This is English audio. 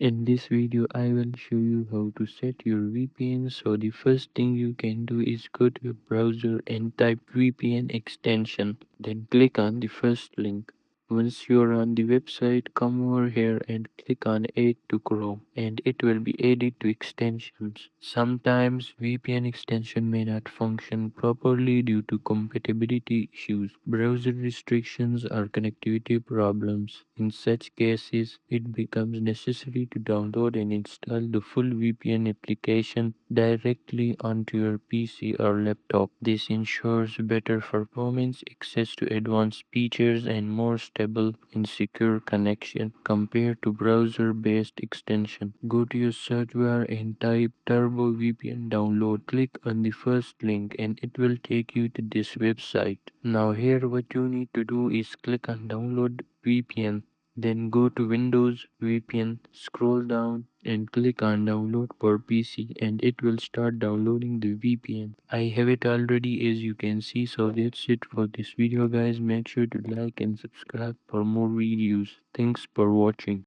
In this video, I will show you how to set your VPN. So the first thing you can do is go to your browser and type VPN extension. Then click on the first link. Once you are on the website, come over here and click on Add to Chrome and it will be added to extensions. Sometimes VPN extension may not function properly due to compatibility issues, browser restrictions or connectivity problems. In such cases, it becomes necessary to download and install the full VPN application directly onto your PC or laptop. This ensures better performance, access to advanced features, and more stable and secure connection compared to browser-based extension. Go to your search bar and type Turbo VPN download. Click on the first link and it will take you to this website. Now here what you need to do is click on download VPN. Then go to Windows VPN, scroll down and click on download for PC and it will start downloading the VPN. I have it already as you can see, so that's it for this video guys. Make sure to like and subscribe for more videos. Thanks for watching.